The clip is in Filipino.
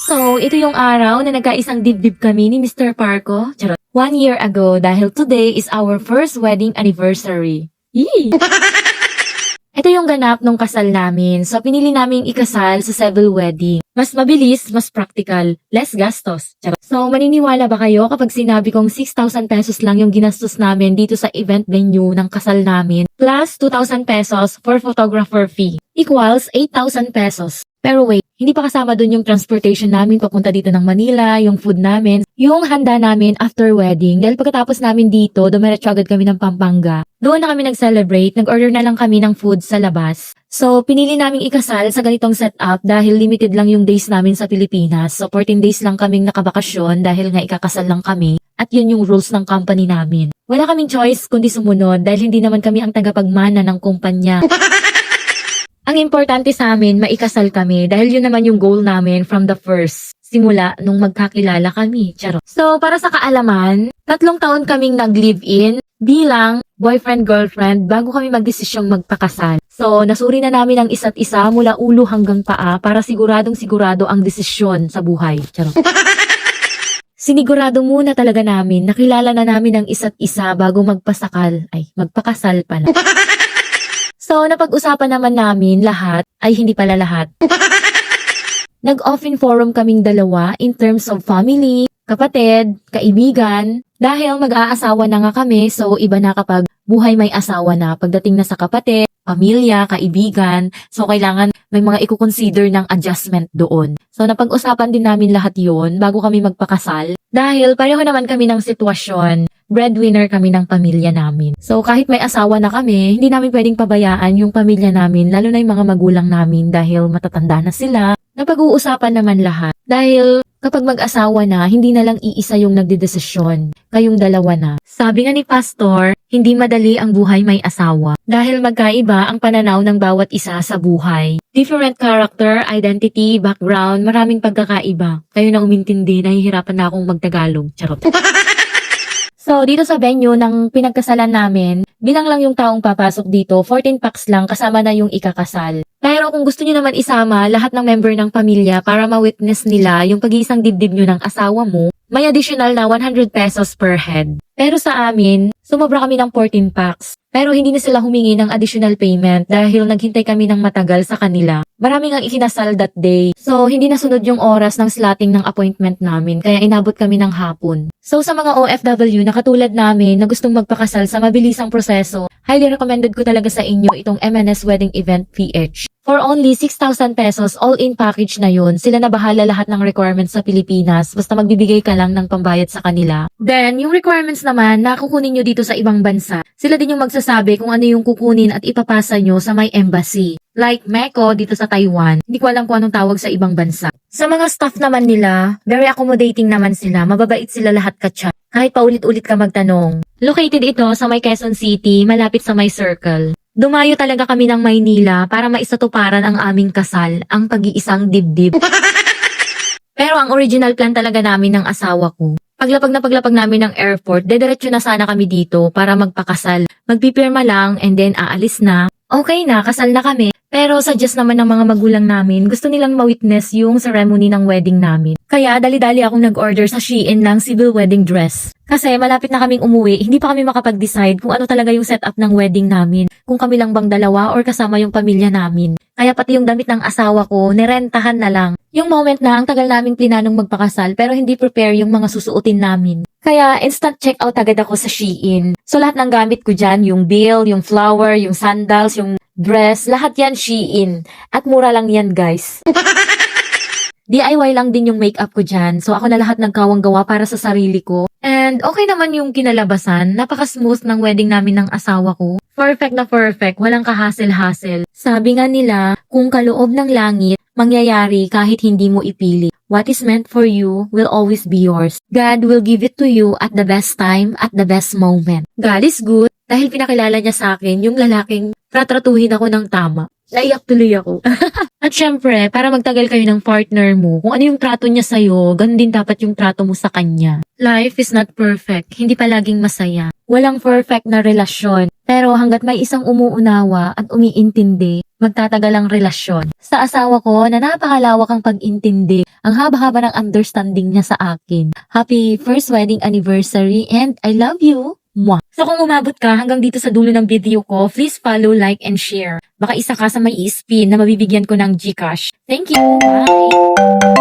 So, ito yung araw na nagkaisang dibdib kami ni Mr. Parco. Charot. 1 year ago dahil today is our first wedding anniversary. Yee! Ito yung ganap nung kasal namin. So, pinili namin ikasal sa civil wedding. Mas mabilis, mas practical, less gastos. Charot. So, maniniwala ba kayo kapag sinabi kong 6,000 pesos lang yung ginastos namin dito sa event venue ng kasal namin plus 2,000 pesos for photographer fee equals 8,000 pesos. Pero wait, hindi pa kasama dun yung transportation namin papunta dito ng Manila, yung food namin, yung handa namin after wedding. Dahil pagkatapos namin dito, dumiretso agad kami ng Pampanga. Doon na kami nag-celebrate, nag-order na lang kami ng food sa labas. So, pinili naming ikasal sa ganitong setup dahil limited lang yung days namin sa Pilipinas. So, 14 days lang kaming nakabakasyon dahil nga ikakasal lang kami. At yun yung rules ng company namin. Wala kaming choice kundi sumunod dahil hindi naman kami ang tagapagmana ng kumpanya. Ang importante sa amin, maikasal kami dahil yun naman yung goal namin from the first simula nung magkakilala kami. Charot. So, para sa kaalaman, 3 taon kaming nag-live-in bilang boyfriend-girlfriend bago kami magdesisyong magpakasal. So, nasuri na namin ang isa't isa mula ulo hanggang paa para siguradong sigurado ang desisyon sa buhay. Charot. Sinigurado muna talaga namin, nakilala na namin ang isa't isa bago magpakasal pala. So, napag-usapan naman namin lahat, ay hindi pala lahat. Nag-open forum kaming dalawa in terms of family, kapatid, kaibigan. Dahil mag-aasawa na nga kami, so iba na kapag buhay may asawa na. Pagdating na sa kapatid, pamilya, kaibigan, so kailangan may mga i-consider ng adjustment doon. So, napag-usapan din namin lahat yon bago kami magpakasal. Dahil pareho naman kami ng sitwasyon. Breadwinner kami ng pamilya namin. So kahit may asawa na kami, hindi namin pwedeng pabayaan yung pamilya namin, lalo na yung mga magulang namin dahil matatanda na sila. Napag-uusapan naman lahat. Dahil kapag mag-asawa na, hindi na lang iisa yung nagdedesisyon. Kayong dalawa na. Sabi nga ni Pastor, hindi madali ang buhay may asawa. Dahil magkaiba ang pananaw ng bawat isa sa buhay. Different character, identity, background, maraming pagkakaiba. Kayo na umintindi, nahihirapan na akong magtagalog. Charot. So, dito sa venue ng pinagkasalan namin, bilang lang yung taong papasok dito, 14 packs lang kasama na yung ikakasal. Pero kung gusto niyo naman isama lahat ng member ng pamilya para ma-witness nila yung pag-iisang dibdib nyo ng asawa mo, may additional na 100 pesos per head. Pero sa amin, sumobra kami ng 14 packs. Pero hindi na sila humingi ng additional payment dahil naghintay kami ng matagal sa kanila. Maraming ang ikinasal that day. So, hindi nasunod yung oras ng slotting ng appointment namin, kaya inabot kami ng hapon. So, sa mga OFW na katulad namin na gustong magpakasal sa mabilisang proseso, highly recommended ko talaga sa inyo itong MNS Wedding Event PH. For only 6,000 pesos, all-in package na yun. Sila na bahala lahat ng requirements sa Pilipinas, basta magbibigay ka lang ng pambayad sa kanila. Then, yung requirements naman na kukunin nyo dito sa ibang bansa, sila din yung magsasabi kung ano yung kukunin at ipapasa nyo sa may embassy. Like MECO dito sa Taiwan, hindi ko alam kung anong tawag sa ibang bansa. Sa mga staff naman nila, very accommodating naman sila, mababait sila lahat katsa. Kahit paulit-ulit ka magtanong. Located ito sa may Quezon City, malapit sa may Circle. Dumayo talaga kami ng Maynila para maisatuparan ang aming kasal, ang pag-iisang dibdib. Pero ang original plan talaga namin ng asawa ko. Paglapag namin ng airport, dediretso na sana kami dito para magpakasal. Magpipirma lang and then aalis na. Okay na, kasal na kami. Pero suggest naman ng mga magulang namin, gusto nilang ma-witness yung ceremony ng wedding namin. Kaya dali-dali akong nag-order sa Shein ng civil wedding dress. Kasi malapit na kaming umuwi, hindi pa kami makapag-decide kung ano talaga yung setup ng wedding namin. Kung kami lang bang dalawa or kasama yung pamilya namin. Kaya pati yung damit ng asawa ko, nirentahan na lang. Yung moment na ang tagal naming plinanong magpakasal pero hindi prepare yung mga susuotin namin. Kaya instant check out agad ako sa Shein. So lahat ng gamit ko dyan, yung bill, yung flower, yung sandals, yung dress, lahat yan Shein. At mura lang yan guys. DIY lang din yung makeup ko dyan. So ako na lahat nagkawang gawa para sa sarili ko. And okay naman yung kinalabasan. Napaka-smooth ng wedding namin ng asawa ko. Perfect na perfect. Walang kahasel-hasel. Sabi nga nila, kung kaloob ng langit, mangyayari kahit hindi mo ipili. What is meant for you will always be yours. God will give it to you at the best time, at the best moment. God is good dahil pinakilala niya sa akin yung lalaking tatratuhin ako ng tama. Naiyak tuloy ako. At syempre, para magtagal kayo ng partner mo, kung ano yung trato niya sa'yo, ganun din dapat yung trato mo sa kanya. Life is not perfect, hindi palaging masaya. Walang perfect na relasyon. Pero hanggat may isang umuunawa at umiintindi, magtatagal ang relasyon. Sa asawa ko na napakalawak ang pag-intindi, ang haba-haba ng understanding niya sa akin. Happy first wedding anniversary and I love you! Mwah! So kung umabot ka hanggang dito sa dulo ng video ko, please follow, like, and share. Baka isa ka sa may ispin na mabibigyan ko ng GCash. Thank you! Bye!